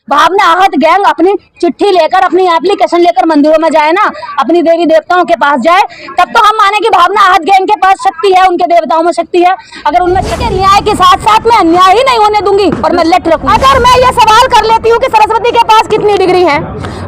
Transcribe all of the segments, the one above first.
भावना आहत गैंग अपनी चिट्ठी लेकर, अपनी एप्लीकेशन लेकर मंदिरों में जाए ना, अपनी देवी देवताओं के पास जाए, तब तो हम माने कि भावना आहत गैंग के पास शक्ति है, उनके देवताओं में शक्ति है। अगर उनमें न्याय के साथ साथ मैं अन्याय ही नहीं होने दूंगी और मैं लट रखूंगी। अगर मैं ये सवाल कर लेती हूँ कि सरस्वती के पास कितनी डिग्री है,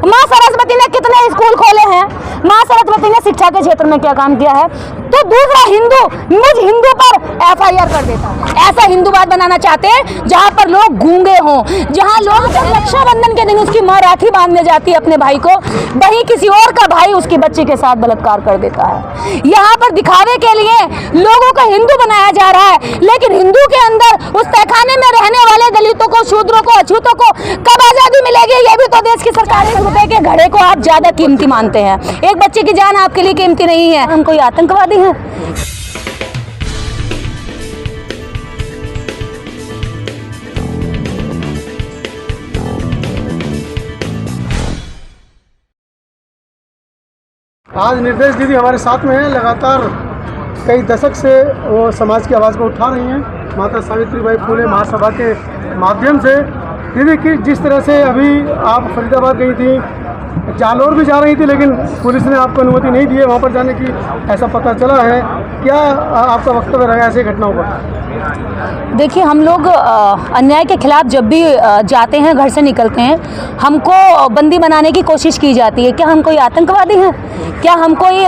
माँ सरस्वती ने कितने स्कूल खोले हैं, माँ सरस्वती ने शिक्षा के क्षेत्र में क्या काम किया है, तो दूसरा हिंदू मुझ हिंदू पर FIR कर देता है। ऐसा हिंदूवाद बनाना चाहते हैं जहाँ पर लोग गूंगे हों, जहाँ लोग रक्षाबंधन के दिन उसकी माँ राखी बांधने जाती है अपने भाई को, वहीं किसी और का भाई उसकी बच्ची के साथ बलात्कार कर देता है। यहाँ पर दिखावे के लिए लोगों को हिंदू बनाया जा रहा है, लेकिन हिंदू के अंदर उस तहखाने में रहने वाले दलितों को, शूद्रों को, अछूतों को कब आजादी मिलेगी, ये भी तो देश की सरकार रुपए के घड़े को आप ज्यादा कीमती मानते हैं। एक बच्चे की जान आपके लिए कीमती नहीं है। हम कोई आतंकवादी हैं? आज निर्देश दीदी हमारे साथ में है, लगातार कई दशक से वो समाज की आवाज़ को उठा रही हैं माता सावित्रीबाई फुले महासभा के माध्यम से। दीदी कि जिस तरह से अभी आप फरीदाबाद गई थी, जालौर भी जा रही थी, लेकिन पुलिस ने आपको अनुमति नहीं दी है वहाँ पर जाने की, ऐसा पता चला है। क्या आपका वक्तव्य रहेगा ऐसी घटनाओं पर? देखिए, हम लोग अन्याय के खिलाफ जब भी जाते हैं, घर से निकलते हैं, हमको बंदी बनाने की कोशिश की जाती है। क्या हम कोई आतंकवादी हैं? क्या हम कोई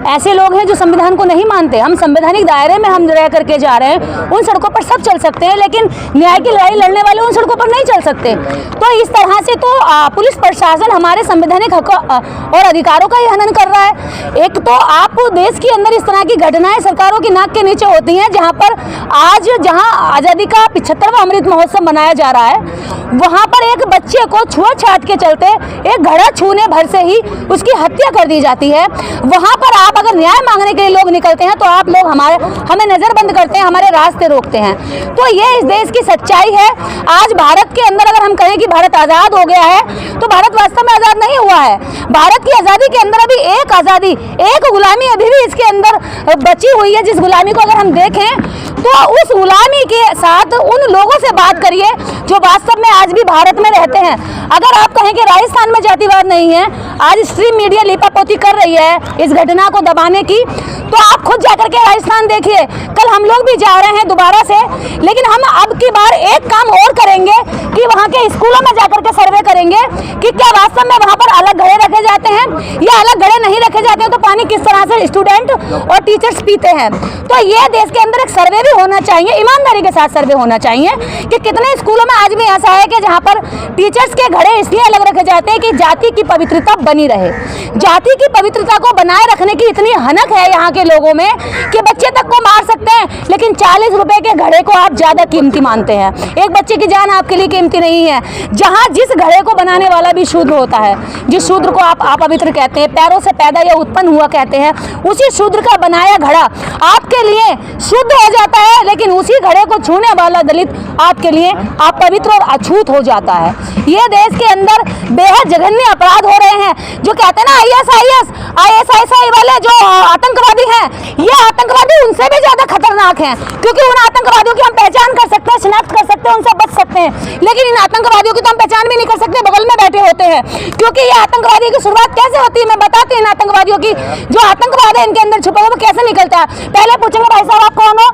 ऐसे लोग हैं जो संविधान को नहीं मानते? हम संवैधानिक दायरे में हम रह करके जा रहे हैं। उन सड़कों पर सब चल सकते हैं, लेकिन न्याय की लड़ाई लड़ने वाले उन सड़कों पर नहीं चल सकते। तो इस तरह से तो पुलिस प्रशासन हमारे संवैधानिक हक और अधिकारों का ही हनन कर रहा है। एक तो आप देश के अंदर इस तरह की घटनाएं सरकारों की नाक के नीचे होती हैं, जहाँ पर आज जहाँ आज़ादी का 75वां अमृत महोत्सव मनाया जा रहा है, वहाँ पर एक बच्चे को छुआछूत के चलते एक घड़ा छूने भर से ही उसकी हत्या कर दी जाती है। वहाँ पर आप अगर न्याय मांगने के लिए लोग निकलते हैं तो आप लोग हमें नज़रबंद करते हैं, हमारे रास्ते रोकते हैं। तो ये इस देश की सच्चाई है। आज भारत के अंदर अगर हम कहें कि भारत आज़ाद हो गया है, तो भारत वास्तव में आज़ाद नहीं हुआ है। भारत की आज़ादी के अंदर अभी एक आज़ादी, एक गुलामी अभी भी इसके अंदर बची हुई है, जिस गुलामी को अगर हम देखें तो उस गुलामी के साथ उन लोगों से बात करिए जो वास्तव में आज भी भारत में रहते हैं। अगर आप कहें कि राजस्थान में जातिवाद नहीं है, आज स्ट्रीम मीडिया लिपापोती कर रही है इस घटना को दबाने की, तो आप खुद जाकर के राजस्थान देखिए। कल हम लोग भी जा रहे हैं दोबारा से, लेकिन हम अब की बार एक काम और करेंगे कि वहाँ के स्कूलों में जाकर के सर्वे करेंगे कि क्या वास्तव में वहाँ पर अलग घड़े रखे जाते हैं या अलग घड़े नहीं रखे जाते हैं, तो पानी किस तरह से स्टूडेंट और टीचर्स पीते हैं। तो ये देश के अंदर एक सर्वे भी होना चाहिए, ईमानदारी के साथ सर्वे होना चाहिए कि कितने स्कूलों में आज भी ऐसा है कि जहाँ पर टीचर्स के घड़े इसलिए अलग रखे जाते हैं कि जाति की पवित्रता बनी रहे। जाति की पवित्रता को बनाए रखने की इतनी हनक है यहाँ के लोगों में कि बच्चे तक को मार सकते हैं, लेकिन 40 रुपए के घड़े को आप ज्यादा कीमती मानते हैं। एक बच्चे की जान आपके लिए कीमती नहीं है। जहाँ जिस घड़े को बनाने वाला भी शूद्र होता है, जिस शूद्र को आप अपवित्र कहते हैं, पैरों से पैदा या उत्पन्न हुआ कहते हैं, उसी शूद्र का बनाया घड़ा आपके लिए शुद्ध हो जाता है, लेकिन उसी घड़े को छूने वाला दलित आपके लिए अपवित्र और अछूत हो जाता है। ये देश के अंदर बेहद जघन्य अपराध हो रहे हैं। जो कहते हैं ना ISI वाले जो आतंकवादी हैं, ये आतंकवादी उनसे भी ज्यादा खतरनाक हैं, क्योंकि उन आतंकवादियों की हम पहचान कर सकते हैं, शिनाख्त कर सकते हैं, उनसे बच सकते हैं, लेकिन इन आतंकवादियों की तो हम पहचान भी नहीं कर सकते, बगल में बैठे होते हैं। क्योंकि ये आतंकवादियों की शुरुआत कैसे होती है मैं बताती हूँ। इन आतंकवादियों की जो आतंकवाद है इनके अंदर छुपा हुआ, वो कैसे निकलता है। पहले पूछेंगे भाई साहब आप कौन हो?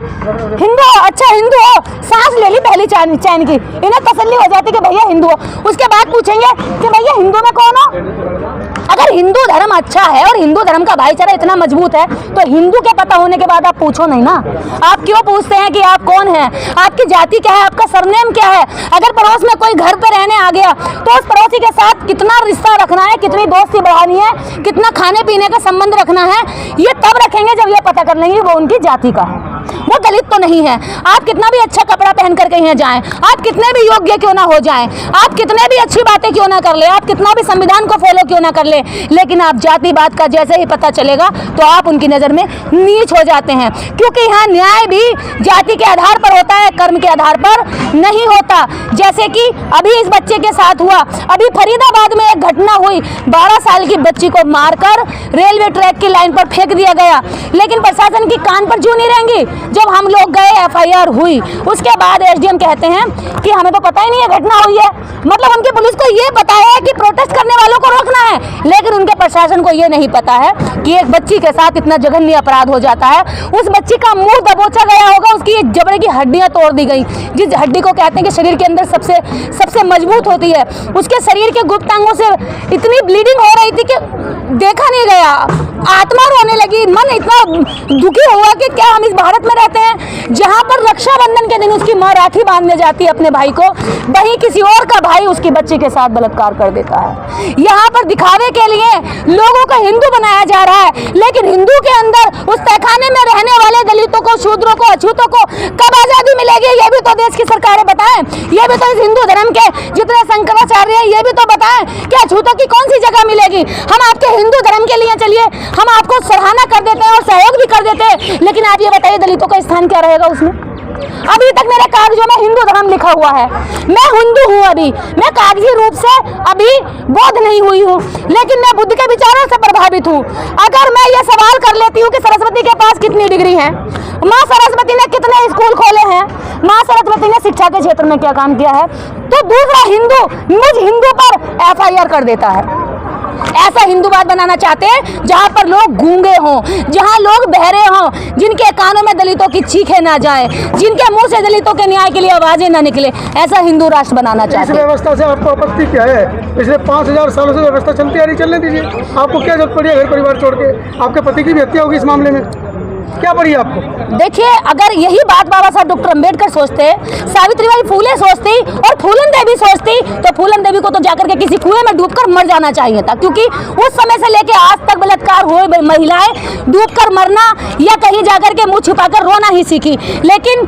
हिंदू हो? अच्छा हिंदू हो, सांस ले ली पहली चैन की, इन्हें तसल्ली हो जाती कि भैया हिंदू हो। उसके बाद पूछेंगे कि भैया हिंदू में कौन हो। अगर हिंदू धर्म अच्छा है और हिंदू धर्म का भाईचारा इतना मजबूत है, तो हिंदू के पता होने के बाद आप पूछो नहीं ना। आप क्यों पूछते हैं कि आप कौन हैं, आपकी जाति क्या है, आपका सरनेम क्या है। अगर पड़ोस में कोई घर पे रहने आ गया तो उस पड़ोसी के साथ कितना रिश्ता रखना है, कितनी दोस्ती बढ़ानी है, कितना खाने पीने का संबंध रखना है, ये तब रखेंगे जब ये पता कर लेंगे वो उनकी जाति का है, वो दलित तो नहीं है। आप कितना भी अच्छा कपड़ा पहन कर कहीं जाएं, आप कितने भी योग्य क्यों ना हो जाएं, आप कितने भी अच्छी बातें क्यों ना कर ले, आप कितना भी संविधान को फॉलो क्यों ना कर ले, लेकिन आप जातिवाद का जैसे ही पता चलेगा तो आप उनकी नजर में नीच हो जाते हैं। क्योंकि यहाँ न्याय भी जाति के आधार पर होता है, कर्म के आधार पर नहीं होता। जैसे कि अभी इस बच्चे के साथ हुआ, अभी फरीदाबाद में एक घटना हुई, 12 साल की बच्ची को मारकर रेलवे ट्रैक की लाइन पर फेंक दिया गया, लेकिन प्रशासन की कान पर जू नहीं रहेंगी। जब हम लोग गए FIR हुई, उसके बाद SDM कहते हैं कि हमें तो पता ही नहीं है घटना हुई है। मतलब उनकी पुलिस को ये पता है कि प्रोटेस्ट करने वालों को रोकना है, लेकिन उनके प्रशासन को ये नहीं पता है कि एक बच्ची के साथ इतना जघन्य अपराध हो जाता है। उस बच्ची का मुंह दबोचा गया होगा, उसकी जबड़े की हड्डियां तोड़ दी गई, जिस हड्डी को कहते हैं कि शरीर के अंदर सबसे मजबूत होती है। उसके शरीर के गुप्त अंगों से इतनी ब्लीडिंग हो रही थी कि देखा नहीं गया। आत्मा रोने लगी, मन इतना दुखी हुआ कि क्या हम इस भारत में रहते हैं जहां पर रक्षाबंधन के दिन उसकी मां राखी बांधने जाती है अपने भाई को, वहीं किसी और का भाई उसकी बच्ची के साथ बलात्कार कर देता है। यहाँ पर दिखावे के लिए लोगों को हिंदू बनाया जा रहा है, लेकिन हिंदू के अंदर उस तहखाने में रहने वाले दलितों को, शूद्रों को, अछूतों को कब आजादी मिलेगी, ये भी तो देश की सरकारें बताएं। ये भी तो इस हिंदू धर्म के जितने शंकराचार्य हैं ये भी तो बताएं कि अछूतों की कौन सी जगह मिलेगी। हम आपके हिंदू धर्म के लिए चलिए, हम आपको सराहना कर देते हैं और सहयोग भी कर देते हैं, लेकिन आप ये बताइए दलितों का स्थान क्या रहेगा उसमें? अभी तक मेरे कागजों में हिंदू धर्म लिखा हुआ है, मैं हिंदू हूँ, अभी मैं कागजी रूप से अभी बौद्ध नहीं हुई हूँ, लेकिन मैं बुद्ध के विचारों से प्रभावित हूँ। अगर मैं ये सवाल कर लेती हूँ कि सरस्वती के पास कितनी डिग्री है, माँ सरस्वती ने कितने स्कूल खोले हैं, माँ सरस्वती ने शिक्षा के क्षेत्र में क्या काम किया है, तो दूसरा हिंदू मुझ हिंदू पर FIR कर देता है। ऐसा हिंदूवाद बनाना चाहते हैं जहां पर लोग गूंगे हों, जहां लोग बहरे हों, जिनके कानों में दलितों की चीखें ना जाए, जिनके मुंह से दलितों के न्याय के लिए आवाजें ना निकले। ऐसा हिंदू राष्ट्र बनाना चाहते हैं। इस व्यवस्था से आपको आपत्ति क्या है? पिछले 5000 सालों से व्यवस्था चलती आ रही, चलने दीजिए। आपको क्या जरूरत पड़ी है घर परिवार छोड़ के? आपके पति की भी हत्या होगी इस मामले में, क्या पड़ी आपको? देखिए, अगर यही बात बाबा साहब डॉक्टर अम्बेडकर सोचते, सावित्रीबाई फूले सोचती और फूलन देवी सोचती, तो फूलन देवी को तो जाकर के किसी कुएं में डूबकर मर जाना चाहिए था, क्योंकि उस समय से लेके आज तक बलात्कार हुए महिलाएं डूबकर मरना या कहीं जाकर के मुंह छुपाकर रोना ही सीखी। लेकिन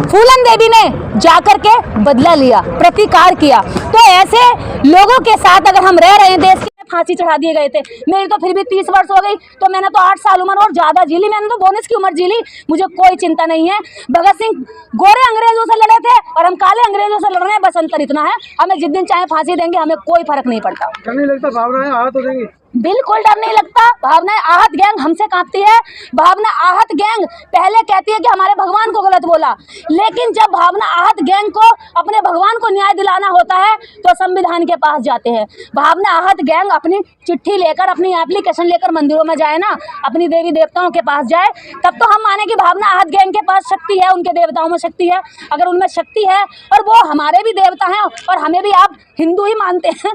फूलन देवी ने जाकर के बदला लिया, प्रतिकार किया। तो ऐसे लोगों के साथ अगर हम रह रहे हैं, देश के फांसी चढ़ा दिए गए थे, मेरी तो फिर भी 30 वर्ष हो गई, तो मैंने तो 8 साल उम्र और ज्यादा जीली, मैंने तो बोनस की उम्र जीली, मुझे कोई चिंता नहीं है। भगत सिंह गोरे अंग्रेजों से लड़े थे और हम काले अंग्रेजों से लड़ रहे हैं, बस अंतर इतना है, हमें जिस दिन चाहे फांसी देंगे, हमें कोई फर्क नहीं पड़ता। नहीं लगता भावनाएं आहत हो जाएंगी? बिल्कुल डर नहीं लगता। भावनाएं आहत गैंग हमसे कांपती है, भावना आहत गैंग पहले कहती है कि हमारे भगवान को गलत बोला, लेकिन जब भावना आहत गैंग को अपने भगवान को न्याय दिलाना होता है तो संविधान के पास जाते हैं। भावना आहत गैंग अपनी चिट्ठी लेकर, अपनी एप्लीकेशन लेकर मंदिरों में जाए ना, अपनी देवी देवताओं के पास जाए, तब तो हम माने कि भावना आहत गैंग के पास शक्ति है, उनके देवताओं में शक्ति है। अगर उनमें शक्ति है और वो हमारे भी देवता हैं और हमें भी आप हिंदू ही मानते हैं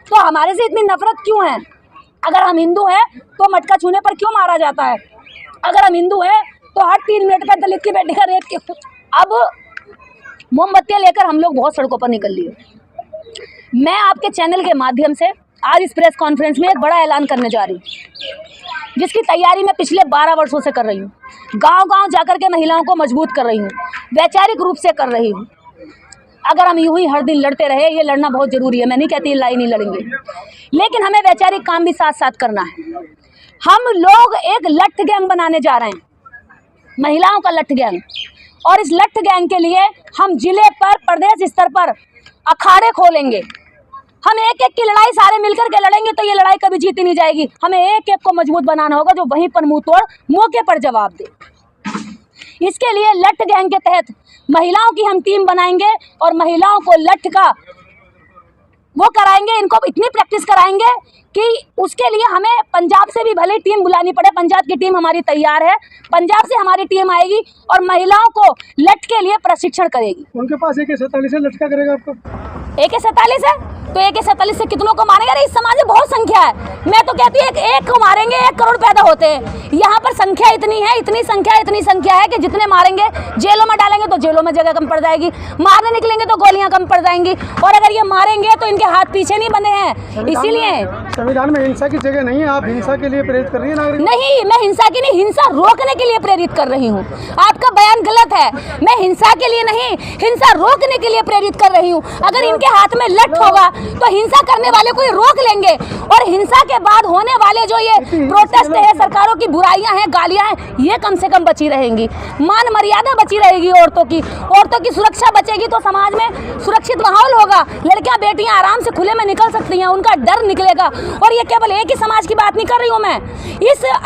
तो हमारे से इतनी नफरत क्यों है? अगर हम हिंदू हैं तो मटका छूने पर क्यों मारा जाता है? अगर हम हिंदू हैं तो हर 3 मिनट पर दलित की बेटी का रेप क्यों? अब मोमबत्तियां लेकर हम लोग बहुत सड़कों पर निकल लिए। मैं आपके चैनल के माध्यम से आज इस प्रेस कॉन्फ्रेंस में एक बड़ा ऐलान करने जा रही हूँ, जिसकी तैयारी मैं पिछले 12 वर्षों से कर रही हूँ। गांव-गांव जाकर के महिलाओं को मजबूत कर रही हूँ, वैचारिक रूप से कर रही हूँ। अगर हम यूं ही हर दिन लड़ते रहे, ये लड़ना बहुत ज़रूरी है, मैं नहीं कहती लड़ाई नहीं लड़ेंगे, लेकिन हमें वैचारिक काम भी साथ साथ करना है। हम लोग एक लठ गैंग बनाने जा रहे हैं, महिलाओं का लठ गैंग, और इस लठ गैंग के लिए हम जिले पर, प्रदेश स्तर पर अखाड़े खोलेंगे। हम एक एक की लड़ाई सारे मिलकर के लड़ेंगे तो ये लड़ाई कभी जीती नहीं जाएगी। हमें एक एक को मजबूत बनाना होगा, जो वहीं पर मुंह तोड़ मौके पर जवाब दे। इसके लिए लठ गैंग के तहत महिलाओं की हम टीम बनाएंगे और महिलाओं को लठ का वो कराएंगे, इनको इतनी प्रैक्टिस कराएंगे कि उसके लिए हमें पंजाब से भी भले टीम बुलानी पड़े। पंजाब की टीम हमारी तैयार है, पंजाब से हमारी टीम आएगी और महिलाओं को लठ के लिए प्रशिक्षण करेगी। उनके पास AK-47 है, लठ क्या करेगा आपको? AK-47 है तो AK-47 से कितनों को मारेंगे? अरे इस समाज में बहुत संख्या है, मैं तो कहती हूँ एक को मारेंगे 1 करोड़ पैदा होते हैं। यहाँ पर संख्या इतनी है, इतनी संख्या है कि जितने मारेंगे जेलों में डालेंगे तो जेलों में जगह कम पड़ जाएगी, मारने निकलेंगे तो गोलियां कम पड़ जाएंगी, और अगर ये मारेंगे तो इनके हाथ पीछे नहीं बंधे हैं। इसीलिए संविधान में हिंसा की जगह नहीं है, आप हिंसा के लिए प्रेरित कर रही है नागरिक? नहीं, मैं हिंसा की नहीं, हिंसा रोकने के लिए प्रेरित कर रही हूँ। आपका बयान गलत है, मैं हिंसा के लिए नहीं, हिंसा रोकने के लिए प्रेरित कर रही हूँ। अगर इनके हाथ में लठ होगा तो हिंसा करने वाले को रोक लेंगे, और हिंसा के के बाद होने वाले जो ये प्रोटेस्ट है, सरकारों की बुराइयां हैं, गालियां हैं, ये कम से कम बची रहेंगी। मान मर्यादा बची रहेगी औरतों की सुरक्षा बचेगी तो समाज में सुरक्षित माहौल होगा। लड़कियां बेटियां आराम से खुले में निकल सकती हैं, उनका डर निकलेगा। और ये केवल एक ही समाज की बात नहीं कर रही हूँ मैं,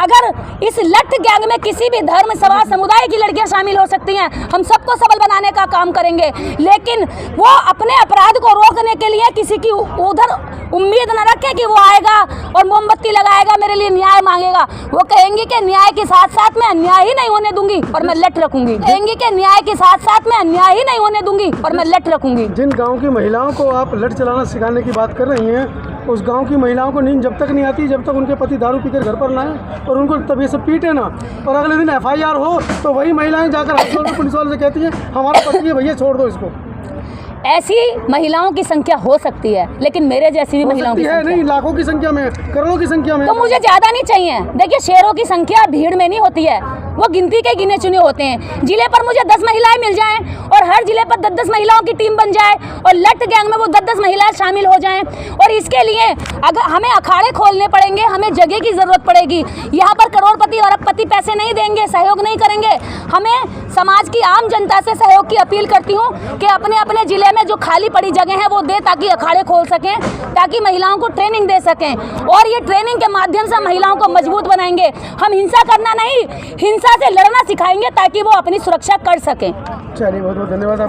अगर इस लठ गैंग में किसी भी धर्म समाज समुदाय की लड़कियां शामिल हो सकती हैं, हम सबको सबल बनाने का काम करेंगे। लेकिन वो अपने अपराध को रोकने के लिए किसी की उधर उम्मीद न रखे कि वो आएगा और मोमबत्ती लगाएगा, मेरे लिए न्याय मांगेगा। वो कहेंगे कि न्याय के साथ साथ मैं अन्याय ही नहीं होने दूंगी और मैं लठ रखूंगी। कहेंगे कि न्याय के साथ साथ मैं अन्याय ही नहीं होने दूंगी और मैं लठ रखूंगी। जिन गांव की महिलाओं को आप लठ चलाना सिखाने की बात कर रही हैं, उस गांव की महिलाओं को नींद जब तक नहीं आती जब तक उनके पति दारू पीकर घर पर ना आए और उनको तबीयत से पीटे ना, और अगले दिन FIR हो तो वही महिलाएं जाकर हाईकोर्ट में पुलिस वाले से कहती हैं हमारा पति है भैया छोड़ दो इसको। ऐसी महिलाओं की संख्या हो सकती है, लेकिन मेरे जैसी भी महिलाओं की संख्या नहीं, लाखों की संख्या में, करोड़ों की संख्या में। तो मुझे ज्यादा नहीं चाहिए। देखिए, शेरों की संख्या भीड़ में नहीं होती है, वो गिनती के गिने चुने होते हैं। जिले पर मुझे 10 महिलाएं मिल जाएं और हर जिले पर 10-10 महिलाओं की टीम बन जाए और लठ गैंग में वो 10-10 महिलाएं शामिल हो जाएं, और इसके लिए अगर हमें अखाड़े खोलने पड़ेंगे, हमें जगह की जरूरत पड़ेगी। यहाँ पर करोड़पति अरबपति पैसे नहीं देंगे, सहयोग नहीं करेंगे। हमें समाज की आम जनता से सहयोग की अपील करती हूँ कि अपने अपने जिले में जो खाली पड़ी जगह है वो दे, ताकि अखाड़े खोल सकें, ताकि महिलाओं को ट्रेनिंग दे सकें, और ये ट्रेनिंग के माध्यम से महिलाओं को मजबूत बनाएंगे। हम हिंसा करना नहीं, हिंसा से लड़ना सिखाएंगे ताकि वो अपनी सुरक्षा कर सकें। चलिए, बहुत बहुत धन्यवाद आपको।